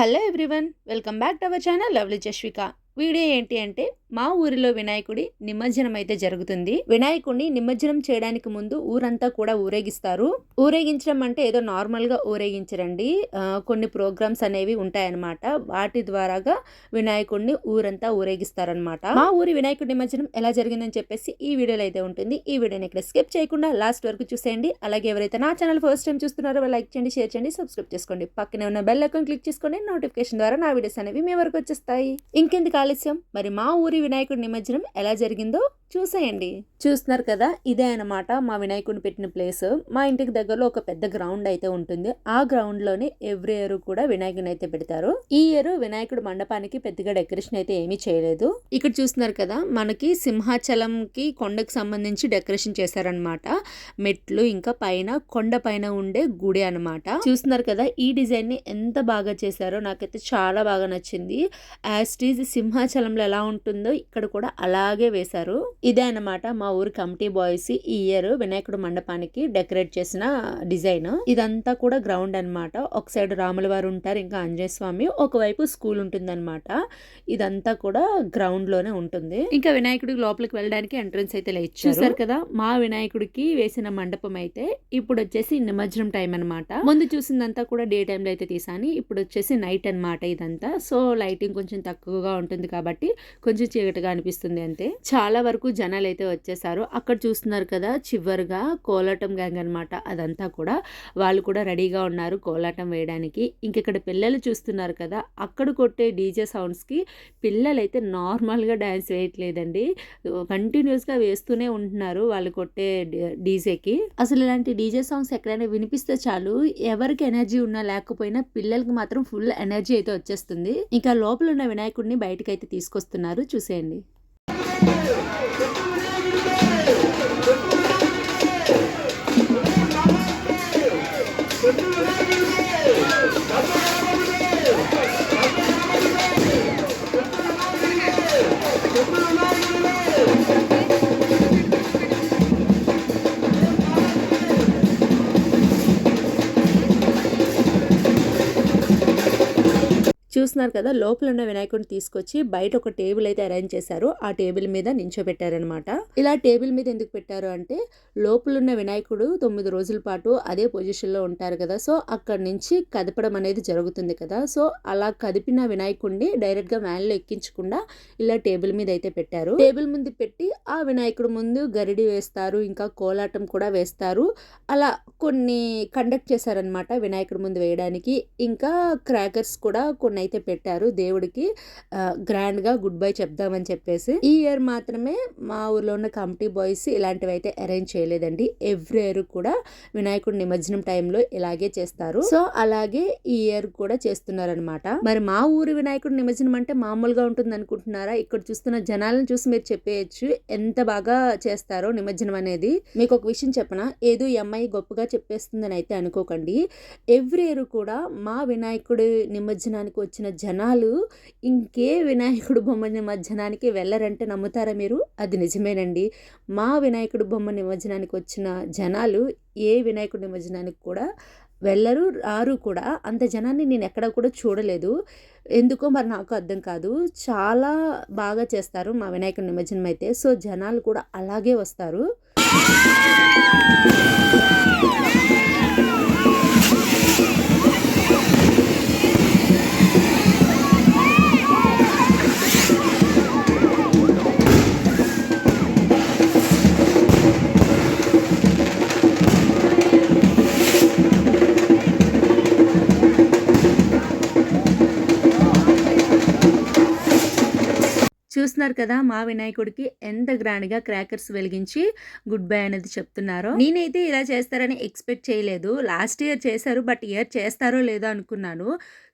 Hello everyone, welcome back to our channel lovely Jasvika. Video ఏంటి అంటే మా ఊరిలో వినాయకుడి నిమజ్జనం అయితే జరుగుతుంది. వినాయకుడిని నిమజ్జనం చేయడానికి ముందు ఊరంతా కూడా ఊరేగిస్తారు. ఊరేగించడం అంటే ఏదో నార్మల్ గా ఊరేగించరండి, కొన్ని ప్రోగ్రామ్స్ అనేవి ఉంటాయన్నమాట. వాటి ద్వారాగా వినాయకుడిని ఊరంతా ఊరేగిస్తారనమాట. మా ఊరి వినాయకుడి నిమజ్జనం ఎలా జరిగిందని చెప్పేసి ఈ వీడియోలో అయితే ఉంటుంది. ఈ వీడియోని ఇక్కడ స్కిప్ చేయకుండా లాస్ట్ వరకు చూసేయండి. అలాగే ఎవరైతే నా ఛానల్ ఫస్ట్ టైం చూస్తున్నారో లైక్ చేయండి, షేర్ చేయండి, సబ్స్క్రైబ్ చేసుకోండి. పక్కనే ఉన్న బెల్ ఐకాన్ క్లిక్ చేసుకోండి. నోటిఫికేషన్ ద్వారా నా వీడియోస్ అనేవి మీ వరకు వచ్చేస్తాయి. ఇంకెందుకు ఆలస్యం, మరి మా ఊరి వినాయకుడి నిమజ్జనం ఎలా జరిగిందో చూసేయండి. చూస్తున్నారు కదా, ఇదే అనమాట మా వినాయకుడిని పెట్టిన ప్లేస్. మా ఇంటికి దగ్గరలో ఒక పెద్ద గ్రౌండ్ అయితే ఉంటుంది. ఆ గ్రౌండ్ లోనే ఎవ్రీ ఇయర్ కూడా వినాయకుడిని అయితే పెడతారు. ఈ ఇయర్ వినాయకుడి మండపానికి పెద్దగా డెకరేషన్ అయితే ఏమీ చేయలేదు. ఇక్కడ చూస్తున్నారు కదా, మనకి సింహాచలం కి కొండకు సంబంధించి డెకరేషన్ చేశారనమాట. మెట్లు ఇంకా పైన కొండ పైన ఉండే గుడి అనమాట. చూస్తున్నారు కదా, ఈ డిజైన్ ని ఎంత బాగా చేశారో నాకైతే చాలా బాగా నచ్చింది. యాజ్ ఇట్ ఈజ్ సింహాచలంలో ఎలా ఉంటుందో ఇక్కడ కూడా అలాగే వేశారు. ఇదే అనమాట మా ఊరి కమిటీ బాయ్స్ ఈ ఇయర్ వినాయకుడు మండపానికి డెకరేట్ చేసిన డిజైన్. ఇదంతా కూడా గ్రౌండ్ అనమాట. ఒక సైడ్ రాముల వారు ఉంటారు, ఇంకా ఆంజనేయ స్వామి, ఒకవైపు స్కూల్ ఉంటుంది అనమాట. ఇదంతా కూడా గ్రౌండ్ లోనే ఉంటుంది. ఇంకా వినాయకుడికి లోపలికి వెళ్ళడానికి ఎంట్రన్స్ అయితే లేదు. చూసారు కదా, మా వినాయకుడికి వేసిన మండపం అయితే ఇప్పుడు వచ్చేసి నిమజ్జనం టైం అనమాట. ముందు చూసిందంతా కూడా డే టైంలో అయితే తీసాను. ఇప్పుడు వచ్చేసి నైట్ అనమాట ఇదంతా. సో లైటింగ్ కొంచెం తక్కువగా ఉంటుంది కాబట్టి కొంచెం చీకటిగా అనిపిస్తుంది అంతే. చాలా వరకు జనాలు అయితే వచ్చేసారు. అక్కడ చూస్తున్నారు కదా, చివరిగా కోలాటం గ్యాంగ్ అనమాట. అదంతా కూడా వాళ్ళు కూడా రెడీగా ఉన్నారు కోలాటం వేయడానికి. ఇంకెక్కడ పిల్లలు చూస్తున్నారు కదా, అక్కడ కొట్టే డీజే సౌండ్స్ కి పిల్లలైతే నార్మల్ గా డాన్స్ వేయట్లేదండి, కంటిన్యూస్ గా వేస్తూనే ఉంటున్నారు వాళ్ళు కొట్టే డీజేకి. అసలు ఇలాంటి డీజే సాంగ్స్ ఎక్కడైనా వినిపిస్తే చాలు, ఎవరికి ఎనర్జీ ఉన్నా లేకపోయినా పిల్లలకి మాత్రం ఫుల్ ఎనర్జీ అయితే వచ్చేస్తుంది. ఇంకా లోపల ఉన్న వినాయకుడిని బయటకు అయితే తీసుకొస్తున్నారు, చూసేయండి. చూస్తున్నారు కదా, లోపల ఉన్న వినాయకుడిని తీసుకొచ్చి బయట ఒక టేబుల్ అయితే అరేంజ్ చేశారు. ఆ టేబుల్ మీద నించోబెట్టారనమాట. ఇలా టేబుల్ మీద ఎందుకు పెట్టారు అంటే, లోపల ఉన్న వినాయకుడు 9 రోజుల పాటు అదే పొజిషన్ లో ఉంటారు కదా, సో అక్కడ నుంచి కదపడం అనేది జరుగుతుంది కదా. సో అలా కదిపిన వినాయకుడిని డైరెక్ట్ గా వ్యాన్ లో ఎక్కించకుండా ఇలా టేబుల్ మీద అయితే పెట్టారు. టేబుల్ ముందు పెట్టి ఆ వినాయకుడు ముందు గరిడి వేస్తారు, ఇంకా కోలాటం కూడా వేస్తారు. అలా కొన్ని కండక్ట్ చేశారనమాట వినాయకుడి ముందు వేయడానికి. ఇంకా క్రాకర్స్ కూడా కొన్ని అయితే పెట్టారు దేవుడికి గ్రాండ్ గా గుడ్ బై చెప్దామని చెప్పేసి. ఈ ఇయర్ మాత్రమే మా ఊర్లో ఉన్న కమిటీ బాయ్స్ ఇలాంటివి అయితే అరేంజ్ చేయలేదండి. ఎవ్రీ ఇయర్ కూడా వినాయకుడి నిమజ్జనం టైంలో ఇలాగే చేస్తారు. సో అలాగే ఈ ఇయర్ కూడా చేస్తున్నారనమాట. మరి మా ఊరి వినాయకుడి నిమజ్జనం అంటే మామూలుగా ఉంటుంది అనుకుంటున్నారా? ఇక్కడ చూస్తున్న జనాలను చూసి మీరు చెప్పేయచ్చు ఎంత బాగా చేస్తారో నిమజ్జనం అనేది. మీకు ఒక విషయం చెప్పనా, ఏదో ఈ అమ్మాయి గొప్పగా చెప్పేస్తుందని అయితే అనుకోకండి. ఎవ్రీ ఇయర్ కూడా మా వినాయకుడి నిమజ్జనానికి వచ్చిన జనాలు ఇంకే వినాయకుడు బొమ్మ నిమజ్జనానికి వెళ్ళరంటే నమ్ముతారా మీరు? అది నిజమేనండి. మా వినాయకుడు బొమ్మ నిమజ్జనానికి వచ్చిన జనాలు ఏ వినాయకుడి నిమజ్జనానికి కూడా వెళ్ళరు, రారు కూడా. అంత జనాన్ని నేను ఎక్కడ కూడా చూడలేదు. ఎందుకో మరి నాకు అర్థం కాదు. చాలా బాగా చేస్తారు మా వినాయకుడి నిమజ్జనం అయితే. సో జనాలు కూడా అలాగే వస్తారు. చూస్తున్నారు కదా, మా వినాయకుడికి ఎంత గ్రాండ్ గా క్రాకర్స్ వెలిగించి గుడ్ బై అనేది చెప్తున్నారో. నేనైతే ఇలా చేస్తారని ఎక్స్పెక్ట్ చేయలేదు. లాస్ట్ ఇయర్ చేశారు, బట్ ఇయర్ చేస్తారో లేదో అనుకున్నాను.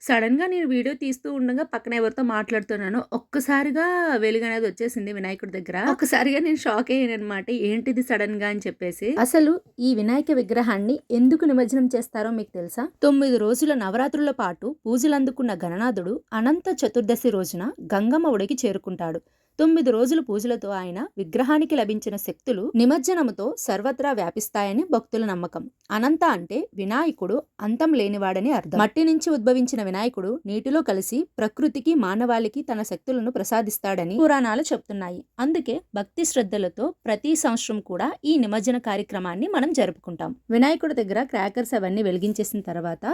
సడన్ గా నేను వీడియో తీస్తూ ఉండగా పక్కన ఎవరితో మాట్లాడుతున్నాను, ఒక్కసారిగా వెలుగు అనేది వచ్చేసింది వినాయకుడి దగ్గర. ఒక్కసారిగా నేను షాక్ అయ్యాను అనమాట, ఏంటిది సడన్ గా అని చెప్పేసి. అసలు ఈ వినాయక విగ్రహాన్ని ఎందుకు నిమజ్జనం చేస్తారో మీకు తెలుసా? 9 రోజుల నవరాత్రుల పాటు పూజలు అందుకున్న గణనాథుడు అనంత చతుర్దశి రోజున గంగమ్మ ఒడికి చేరుకుంటాడు. 9 రోజుల పూజలతో ఆయన విగ్రహానికి లభించిన శక్తులు నిమజ్జనముతో సర్వత్రా వ్యాపిస్తాయని భక్తుల నమ్మకం. అనంత అంటే వినాయకుడు అంతం లేనివాడని అర్థం. మట్టి నుంచి ఉద్భవించిన వినాయకుడు నీటిలో కలిసి ప్రకృతికి మానవాళికి తన శక్తులను ప్రసాదిస్తాడని పురాణాలు చెప్తున్నాయి. అందుకే భక్తి శ్రద్ధలతో ప్రతి సంవత్సరం కూడా ఈ నిమజ్జన కార్యక్రమాన్ని మనం జరుపుకుంటాం. వినాయకుడి దగ్గర క్రాకర్స్ అవన్నీ వెలిగించేసిన తర్వాత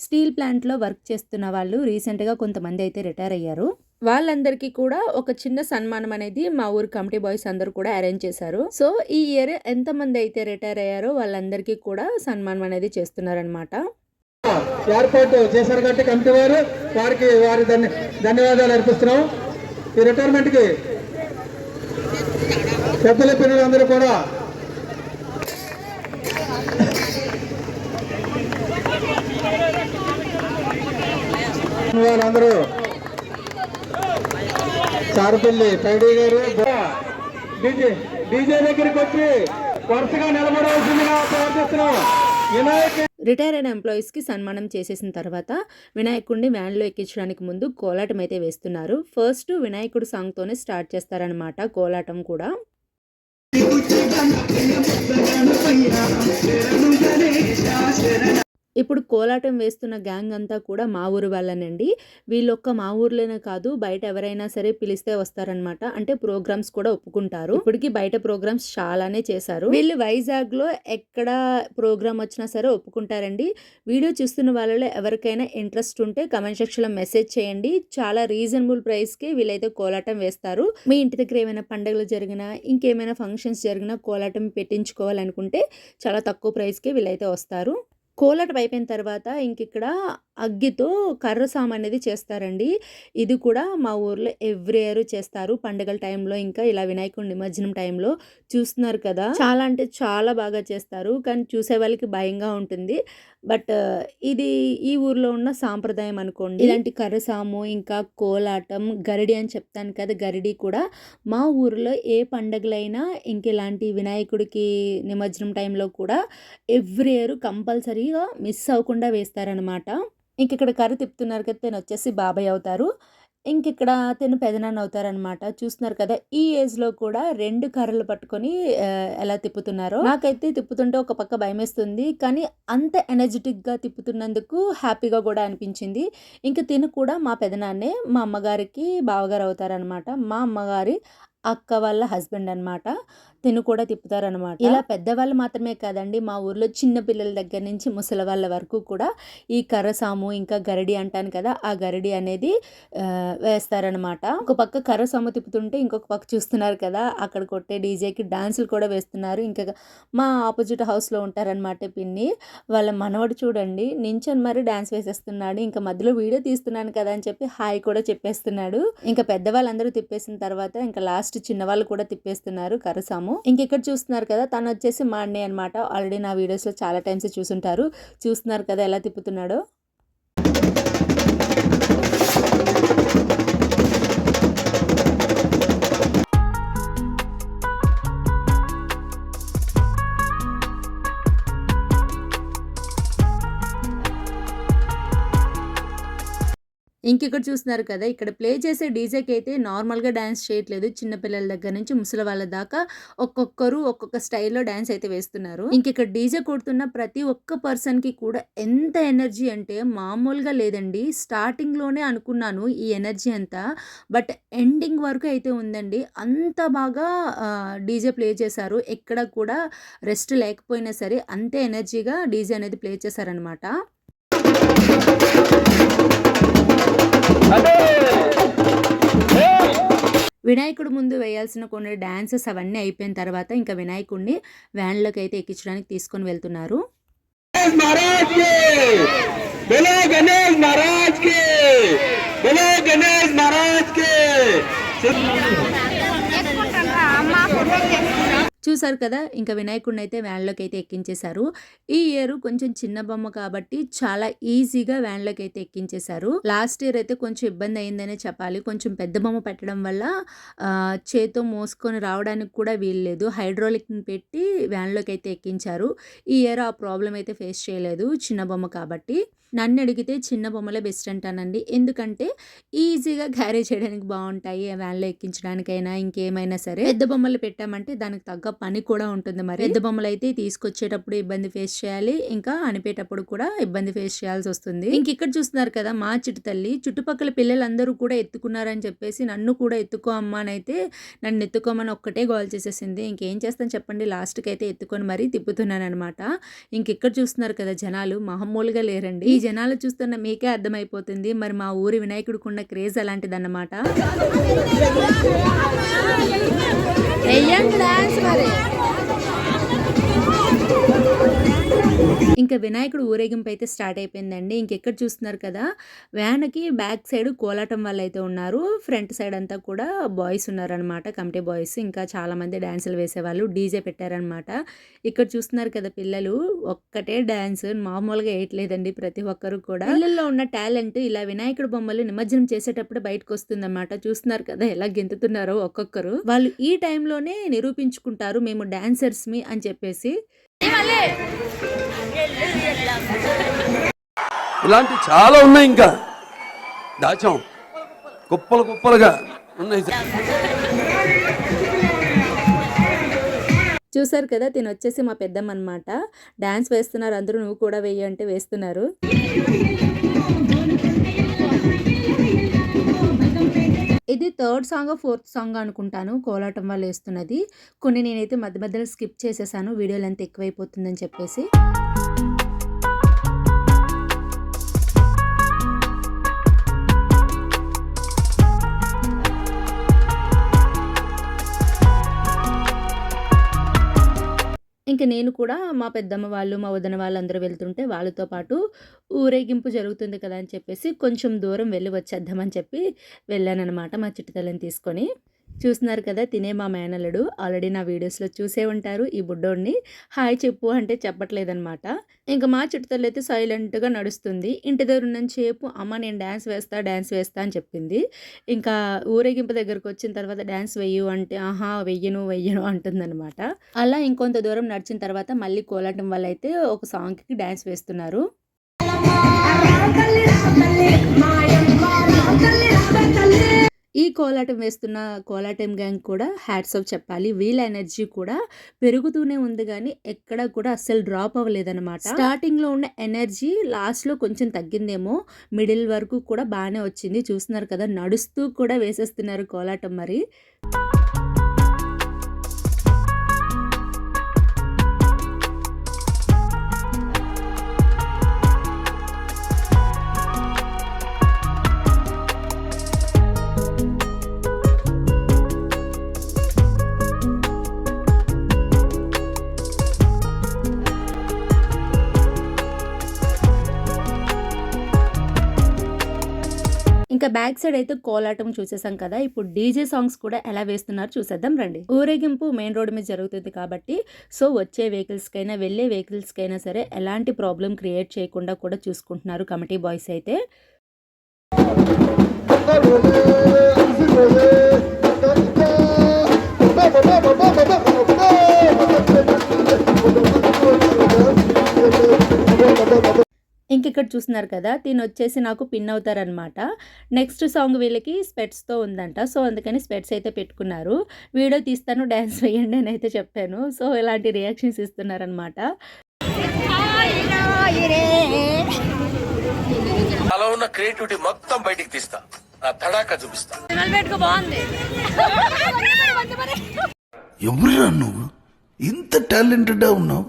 స్టీల్ ప్లాంట్ లో వర్క్ చేస్తున్న వాళ్ళు రీసెంట్ గా కొంతమంది అయితే రిటైర్ అయ్యారు. వాళ్ళందరికీ కూడా ఒక చిన్న సన్మానం అనేది మా ఊరు కమిటీ బాయ్స్ అందరూ కూడా అరేంజ్ చేశారు. సో ఈ ఇయర్ ఎంతమంది అయితే రిటైర్ అయ్యారో వాళ్ళందరికీ కూడా సన్మానం అనేది చేస్తున్నారనమాట. ఏర్పాటు చేశారు కాబట్టి కమిటీ వారికి ధన్యవాదాలు అర్పిస్తున్నాం. ఈ రిటైర్మెంట్ కి పెద్దల పిల్లలందరూ కూడా వాళ్ళందరూ చారుపల్లి పైడి గారు డీజే దగ్గరికి వచ్చి వరుసగా నిలబడవలసిందిగా ప్రార్థిస్తున్నాం. రిటైర్ అయిన ఎంప్లాయీస్ కి సన్మానం చేసేసిన తర్వాత వినాయకుడిని వ్యాన్ లో ఎక్కించడానికి ముందు కోలాటం అయితే వేస్తున్నారు. ఫస్ట్ వినాయకుడు సాంగ్ తోనే స్టార్ట్ చేస్తారనమాట కోలాటం కూడా. ఇప్పుడు కోలాటం వేస్తున్న గ్యాంగ్ అంతా కూడా మా ఊరు వాళ్ళనండి. వీళ్ళొక్క మా ఊర్లోనే కాదు, బయట ఎవరైనా సరే పిలిస్తే వస్తారనమాట. అంటే ప్రోగ్రామ్స్ కూడా ఒప్పుకుంటారు. ఇప్పటికి బయట ప్రోగ్రామ్స్ చాలానే చేశారు. వీళ్ళు వైజాగ్ లో ఎక్కడ ప్రోగ్రామ్ వచ్చినా సరే ఒప్పుకుంటారండి. వీడియో చూస్తున్న వాళ్ళలో ఎవరికైనా ఇంట్రెస్ట్ ఉంటే కమెంట్ సెక్షన్ లో మెసేజ్ చేయండి. చాలా రీజనబుల్ ప్రైస్ కి వీళ్ళైతే కోలాటం వేస్తారు. మీ ఇంటి దగ్గర ఏమైనా పండుగలు జరిగినా ఇంకేమైనా ఫంక్షన్స్ జరిగినా కోలాటం పెట్టించుకోవాలనుకుంటే చాలా తక్కువ ప్రైస్ కి వీళ్ళైతే వస్తారు. కోలాటం అయిపోయిన తర్వాత ఇక్కడ అగ్గితో కర్ర సాము అనేది చేస్తారండి. ఇది కూడా మా ఊర్లో ఎవ్రీ ఇయర్ చేస్తారు పండుగల టైంలో. ఇంకా ఇలా వినాయకుడి నిమజ్జనం టైంలో చూస్తున్నారు కదా, చాలా అంటే చాలా బాగా చేస్తారు. కానీ చూసే వాళ్ళకి భయంగా ఉంటుంది. బట్ ఇది ఈ ఊర్లో ఉన్న సాంప్రదాయం అనుకోండి. ఇలాంటి కర్ర సాము ఇంకా కోలాటం గరిడి అని చెప్తాను కదా, గరిడి కూడా మా ఊర్లో ఏ పండుగలైనా ఇంక ఇలాంటి వినాయకుడికి నిమజ్జనం టైంలో కూడా ఎవ్రీ ఇయర్ కంపల్సరీగా మిస్ అవ్వకుండా వేస్తారనమాట. ఇక్కడ కర్ర తిప్పుతున్నారు కదా, తను వచ్చేసి బాబాయ్ అవుతారు. ఇక్కడ తను పెదనాన్న అవుతారనమాట. చూస్తున్నారు కదా, ఈ ఏజ్ లో కూడా 2 కర్రలు పట్టుకొని ఎలా తిప్పుతున్నారో. నాకైతే తిప్పుతుంటే ఒక పక్క భయం వేస్తుంది, కానీ అంత ఎనర్జెటిక్ గా తిప్పుతున్నందుకు హ్యాపీగా కూడా అనిపించింది. తిను కూడా మా పెదనాన్నే, మా అమ్మగారికి బావగారు అవుతారనమాట. మా అమ్మగారి అక్క వాళ్ళ హస్బెండ్ అనమాట. తిను కూడా తిప్పుతారనమాట. ఇలా పెద్దవాళ్ళు మాత్రమే కాదండి, మా ఊర్లో చిన్న పిల్లల దగ్గర నుంచి ముసలి వాళ్ళ వరకు కూడా ఈ కర్రసాము ఇంకా గరిడి అంటాను కదా, ఆ గరిడి అనేది వేస్తారనమాట. ఒక పక్క కర్రసాము తిప్పుతుంటే ఇంకొక పక్క చూస్తున్నారు కదా, అక్కడ కొట్టే డీజేకి డాన్సులు కూడా వేస్తున్నారు. మా ఆపోజిట్ హౌస్ లో ఉంటారనమాట పిన్ని, వాళ్ళ మనవడు చూడండి నించొని మరి డాన్స్ వేసేస్తున్నాడు. మధ్యలో వీడియో తీస్తున్నాను కదా అని చెప్పి హాయ్ కూడా చెప్పేస్తున్నాడు. పెద్దవాళ్ళందరూ తిప్పేసిన తర్వాత లాస్ట్ చిన్నవాళ్ళు కూడా తిప్పేస్తున్నారు కర్రసాము. ఇక్కడ చూస్తున్నారు కదా, తను వచ్చేసి మా అన్నయ్య అనమాట. ఆల్రెడీ నా వీడియోస్ లో చాలా టైమ్స్ చూసుంటారు. చూస్తున్నారు కదా ఎలా తిప్పుతున్నాడో. ఇక్కడ చూస్తున్నారు కదా, ఇక్కడ ప్లే చేసే డీజేకి అయితే నార్మల్గా డ్యాన్స్ చేయట్లేదు. చిన్నపిల్లల దగ్గర నుంచి ముసలి వాళ్ళ దాకా ఒక్కొక్కరు ఒక్కొక్క స్టైల్లో డ్యాన్స్ అయితే వేస్తున్నారు. ఇక్కడ డీజే కొడుతున్న ప్రతి ఒక్క పర్సన్కి కూడా ఎంత ఎనర్జీ అంటే మామూలుగా లేదండి. స్టార్టింగ్లోనే అనుకున్నాను ఈ ఎనర్జీ అంతా, బట్ ఎండింగ్ వరకు అయితే ఉందండి. అంత బాగా డీజే ప్లే చేశారు. ఎక్కడ కూడా రెస్ట్ లేకపోయినా సరే అంతే ఎనర్జీగా డీజే అనేది ప్లే చేశారనమాట. వినాయకుడు ముందు వేయాల్సిన కొన్ని డాన్సెస్ అవన్నీ అయిపోయిన తర్వాత వినాయకుడిని వ్యాన్లోకి అయితే ఎక్కించడానికి తీసుకొని వెళ్తున్నారు. చూసారు కదా, ఇంకా వినాయకుడిని అయితే వ్యాన్లోకి అయితే ఎక్కించేశారు. ఈ ఇయర్ కొంచెం చిన్న బొమ్మ కాబట్టి చాలా ఈజీగా వ్యాన్లోకి అయితే ఎక్కించేశారు. లాస్ట్ ఇయర్ అయితే కొంచెం ఇబ్బంది అయిందనే చెప్పాలి. కొంచెం పెద్ద బొమ్మ పెట్టడం వల్ల చేతో మోసుకొని రావడానికి కూడా వీల్లేదు. హైడ్రాలిక్ని పెట్టి వ్యాన్లోకి అయితే ఎక్కించారు. ఈ ఇయర్ ఆ ప్రాబ్లం అయితే ఫేస్ చేయలేదు, చిన్న బొమ్మ కాబట్టి. నన్ను అడిగితే చిన్న బొమ్మలే బెస్ట్ అంటానండి. ఎందుకంటే ఈజీగా క్యారీ చేయడానికి బాగుంటాయి, వ్యాన్లో ఎక్కించడానికైనా ఇంకేమైనా సరే. పెద్ద బొమ్మలు పెట్టామంటే దానికి తగ్గ పని కూడా ఉంటుంది. మరి పెద్ద బొమ్మలు అయితే తీసుకొచ్చేటప్పుడు ఇబ్బంది ఫేస్ చేయాలి, ఇంకా అనిపేటప్పుడు కూడా ఇబ్బంది ఫేస్ చేయాల్సి వస్తుంది. ఇంక ఇక్కడ చూస్తున్నారు కదా మా చిట్టు తల్లి, చుట్టుపక్కల పిల్లలందరూ కూడా ఎత్తుకున్నారని చెప్పేసి నన్ను కూడా ఎత్తుకో అమ్మా అని అయితే నన్ను ఎత్తుకోమని ఒక్కటే గోల్ చేసేసింది. ఇంకేం చేస్తాను చెప్పండి, లాస్ట్కి అయితే ఎత్తుకొని మరీ తిప్పుతున్నాను అనమాట. ఇంక ఇక్కడ చూస్తున్నారు కదా జనాలు మామూలుగా లేరండి. ఈ జనాలు చూస్తున్న మీకే అర్థమైపోతుంది మరి మా ఊరి వినాయకుడికి ఉన్న క్రేజ్ అలాంటిదన్నమాట. ఇంకా వినాయకుడు ఊరేగింపు అయితే స్టార్ట్ అయిపోయిందండి. ఇంకెక్కడ చూస్తున్నారు కదా, వ్యాన్కి బ్యాక్ సైడ్ కోలాటం వాళ్ళు అయితే ఉన్నారు, ఫ్రంట్ సైడ్ అంతా కూడా బాయ్స్ ఉన్నారనమాట, కమిటీ బాయ్స్. ఇంకా చాలా మంది డాన్సులు వేసేవాళ్ళు, డీజే పెట్టారనమాట. ఇక్కడ చూస్తున్నారు కదా పిల్లలు ఒక్కటే డాన్స్, మామూలుగా వేయట్లేదండి ప్రతి ఒక్కరు కూడా. పిల్లల్లో ఉన్న టాలెంట్ ఇలా వినాయకుడు బొమ్మలు నిమజ్జనం చేసేటప్పుడు బయటకు వస్తుందన్నమాట. చూస్తున్నారు కదా ఎలా గెంతుతున్నారో ఒక్కొక్కరు. వాళ్ళు ఈ టైంలోనే నిరూపించుకుంటారు మేము డాన్సర్స్ మీ అని చెప్పేసి. ఇలాంటి చాలా ఉన్నాయి, ఇంకా దాచాం కుప్పలు కుప్పలుగా ఉన్నాయి. చూసారు కదా, తిని వచ్చేసి మా పెద్దమ్మ అనమాట. డాన్స్ వేస్తున్నారు అందరూ, నువ్వు కూడా వెయ్యి అంటే వేస్తున్నారు. ఇది థర్డ్ సాంగ్ ఫోర్త్ సాంగ్ అనుకుంటాను కోలాటం వాళ్ళు వేస్తున్నది. కొన్ని నేనైతే మధ్య మధ్యలో స్కిప్ చేసేసాను, వీడియో లెంత్ ఎక్కువైపోతుందని చెప్పేసి. ఇంక నేను కూడా మా పెద్దమ్మ వాళ్ళు మా వదిన వాళ్ళు అందరూ వెళ్తుంటే వాళ్ళతో పాటు ఊరేగింపు జరుగుతుంది కదా అని చెప్పేసి కొంచెం దూరం వెళ్ళి వచ్చేద్దామని చెప్పి వెళ్ళానన్నమాట మా చిట్టుతల్లిని తీసుకొని. చూస్తున్నారు కదా తినే మా మేనల్లుడు, ఆల్రెడీ నా వీడియోస్లో చూసే ఉంటారు. ఈ బుడ్డోడిని హాయ్ చెప్పు అంటే చెప్పట్లేదనమాట. ఇంకా మా చిట్టుతల్లి అయితే సైలెంట్గా నడుస్తుంది. ఇంటి దగ్గర ఉన్నంతసేపు అమ్మ నేను డ్యాన్స్ వేస్తా అని చెప్పింది. ఇంకా ఊరేగింపు దగ్గరకు వచ్చిన తర్వాత డ్యాన్స్ వెయ్యు అంటే ఆహా వెయ్యను అంటుందన్నమాట. అలా ఇంకొంత దూరం నడిచిన తర్వాత మళ్ళీ కోలాటం వల్ల అయితే ఒక సాంగ్కి డ్యాన్స్ వేస్తున్నారు. ఈ కోలాటం వేస్తున్న కోలాటం గ్యాంగ్ కూడా హ్యాట్స్ ఆఫ్ చెప్పాలి. వీళ్ళ ఎనర్జీ కూడా పెరుగుతూనే ఉంది కానీ ఎక్కడ కూడా అస్సలు డ్రాప్ అవ్వలేదన్నమాట. స్టార్టింగ్లో ఉన్న ఎనర్జీ లాస్ట్లో కొంచెం తగ్గిందేమో, మిడిల్ వరకు కూడా బాగానే వచ్చింది. చూస్తున్నారు కదా నడుస్తూ కూడా వేసేస్తున్నారు కోలాటం మరి. ఇంకా బ్యాక్ సైడ్ అయితే కోలాటం చూసేసాం కదా, ఇప్పుడు డీజే సాంగ్స్ కూడా ఎలా వేస్తున్నారు చూసేద్దాం రండి. ఊరేగింపు మెయిన్ రోడ్ మీద జరుగుతుంది కాబట్టి సో వచ్చే వెహికల్స్కైనా వెళ్ళే వెహికల్స్కైనా సరే ఎలాంటి ప్రాబ్లం క్రియేట్ చేయకుండా కూడా చూసుకుంటున్నారు కమిటీ బాయ్స్ అయితే. ఇంకిక్కడ చూస్తున్నారు కదా తిని వచ్చేసి నాకు పిన్ అవుతారనమాట. నెక్స్ట్ సాంగ్ వీళ్ళకి స్పెట్స్తో ఉందంట, సో అందుకని స్పెట్స్ అయితే పెట్టుకున్నారు. వీడియో తీస్తాను డ్యాన్స్ వేయండి అని అయితే చెప్పాను. సో ఇలాంటి రియాక్షన్స్ ఇస్తున్నారనమాట. అలా ఉన్న క్రియేటివిటీ మొత్తం బయటికి తీస్తా, నా తడాక చూపిస్తా. ఎవరురా నువ్వు, ఇంత టాలెంటెడ్ ఉన్నావు?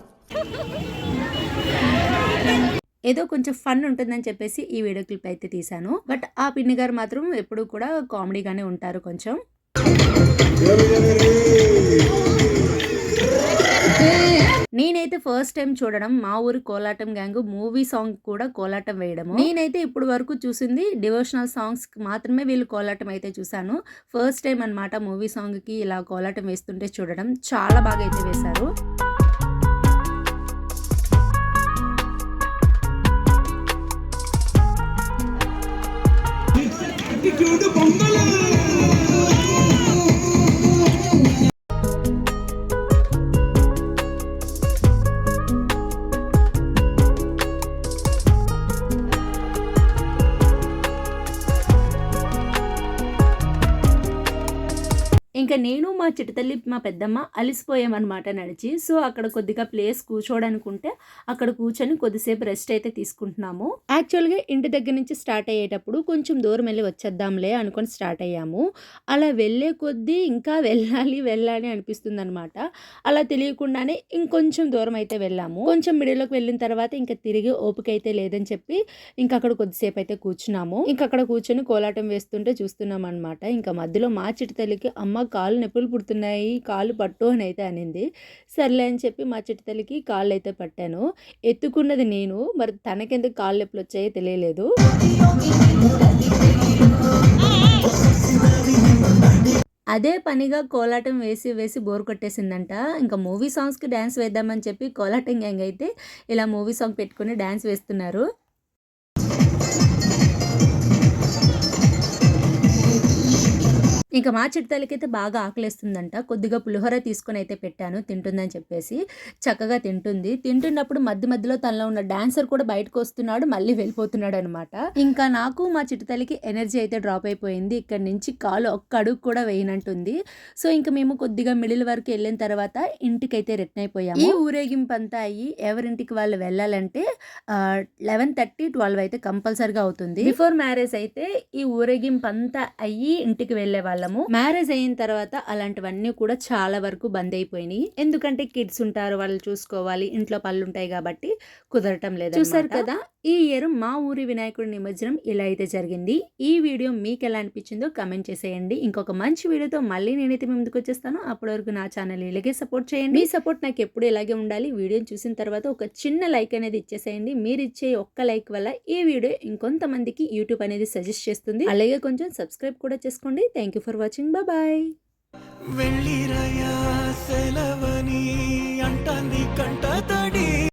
ఏదో కొంచెం ఫన్ ఉంటుందని చెప్పేసి ఈ వీడియో క్లిప్ అయితే తీశాను. బట్ ఆ పిన్ని గారు మాత్రం ఎప్పుడు కూడా కామెడీగానే ఉంటారు కొంచెం. నేనైతే ఫస్ట్ టైం చూడడం మా ఊరి కోలాటం గ్యాంగ్ మూవీ సాంగ్ కూడా కోలాటం వేయడము. నేనైతే ఇప్పుడు వరకు చూసింది డివోషనల్ సాంగ్స్ మాత్రమే వీళ్ళు కోలాటం అయితే చూసాను. ఫస్ట్ టైం అన్నమాట మూవీ సాంగ్ కి ఇలా కోలాటం వేస్తుంటే చూడడం. చాలా బాగా అయితే వేశారు. ఇంకా నేను మా చిట్టతల్లి మా పెద్దమ్మ అలిసిపోయామన్నమాట నడిచి. సో అక్కడ కొద్దిగా ప్లేస్ కూర్చోడానికి ఉంటే అక్కడ కూర్చొని కొద్దిసేపు రెస్ట్ అయితే తీసుకుంటున్నాము. యాక్చువల్గా ఇంటి దగ్గర నుంచి స్టార్ట్ అయ్యేటప్పుడు కొంచెం దూరం వెళ్ళి వచ్చేద్దాంలే అనుకొని స్టార్ట్ అయ్యాము. అలా వెళ్ళే కొద్దీ ఇంకా వెళ్ళాలి అనిపిస్తుంది అనమాట. అలా తెలియకుండానే ఇంకొంచెం దూరం అయితే వెళ్ళాము. కొంచెం మిడిల్లోకి వెళ్ళిన తర్వాత ఇంకా తిరిగి ఓపిక అయితే లేదని చెప్పి ఇంకా అక్కడ కొద్దిసేపు అయితే కూర్చున్నాము. ఇంకా అక్కడ కూర్చొని కోలాటం వేస్తుంటే చూస్తున్నాం అనమాట. ఇంకా మధ్యలో మా చిట్టతల్లికి అమ్మ కాళ్ళు నొప్పులు పుడుతున్నాయి, కాళ్ళు పట్టు అని అయితే అనింది. సర్లే అని చెప్పి మా చిట్టతల్లికి కాళ్ళు అయితే పట్టాను. ఎత్తుకున్నది నేను, మరి తనకెందుకు కాళ్ళు నొప్పులు వచ్చాయో తెలియలేదు. అదే పనిగా కోలాటం వేసి బోర్ కొట్టేసిందంట. ఇంకా మూవీ సాంగ్స్కి డ్యాన్స్ వేద్దామని చెప్పి కోలాటం గ్యాంగ్ అయితే ఇలా మూవీ సాంగ్ పెట్టుకుని డ్యాన్స్ వేస్తున్నారు. ఇంకా మా చిట్టతల్లికైతే బాగా ఆకలేస్తుందంట. కొద్దిగా పులిహోర తీసుకొని అయితే పెట్టాను తింటుందని చెప్పేసి. చక్కగా తింటుంది. తింటున్నప్పుడు మధ్యలో తనలో ఉన్న డాన్సర్ కూడా బయటకు వస్తున్నాడు, మళ్ళీ వెళ్ళిపోతున్నాడు అనమాట. ఇంకా నాకు మా చిట్టతల్లికి ఎనర్జీ అయితే డ్రాప్ అయిపోయింది. ఇక్కడ నుంచి కాలు ఒక్క అడుగు కూడా వేయనంటుంది. సో ఇంకా మేము కొద్దిగా మిడిల్ వరకు వెళ్ళిన తర్వాత ఇంటికైతే రిటర్న్ అయిపోయాము. ఈ ఊరేగింపు అంతా అయ్యి ఎవరింటికి వాళ్ళు వెళ్ళాలంటే 11:30, 12 అయితే కంపల్సరిగా అవుతుంది. బిఫోర్ మ్యారేజ్ అయితే ఈ ఊరేగింపు అంతా అయ్యి ఇంటికి వెళ్ళే వాళ్ళము. మ్యారేజ్ అయిన తర్వాత అలాంటివన్నీ కూడా చాలా వరకు బంద్ అయిపోయినాయి. ఎందుకంటే కిడ్స్ ఉంటారు, వాళ్ళు చూసుకోవాలి, ఇంట్లో పనులు ఉంటాయి కాబట్టి కుదరటం లేదు. చూసారు కదా, ఈ ఇయర్ మా ఊరి వినాయకుడి నిమజ్జనం ఇలా అయితే జరిగింది. ఈ వీడియో మీకు ఎలా అనిపించిందో కమెంట్ చేసేయండి. ఇంకొక మంచి వీడియోతో మళ్ళీ నేనైతే మీ ముందుకు వచ్చేస్తాను. అప్పటి వరకు నా ఛానల్ ఇలాగే సపోర్ట్ చేయండి. మీ సపోర్ట్ నాకు ఎప్పుడు ఇలాగే ఉండాలి. వీడియోని చూసిన తర్వాత ఒక చిన్న లైక్ అనేది ఇచ్చేసేయండి. మీరు ఇచ్చే ఒక్క లైక్ వల్ల ఈ వీడియో ఇంకొంతమందికి యూట్యూబ్ అనేది సజెస్ట్ చేస్తుంది. అలాగే కొంచెం సబ్స్క్రైబ్ కూడా చేసుకోండి. Thank you for watching. Bye. వెళ్ళిరయా సెలవని అంటాంది కంట తడి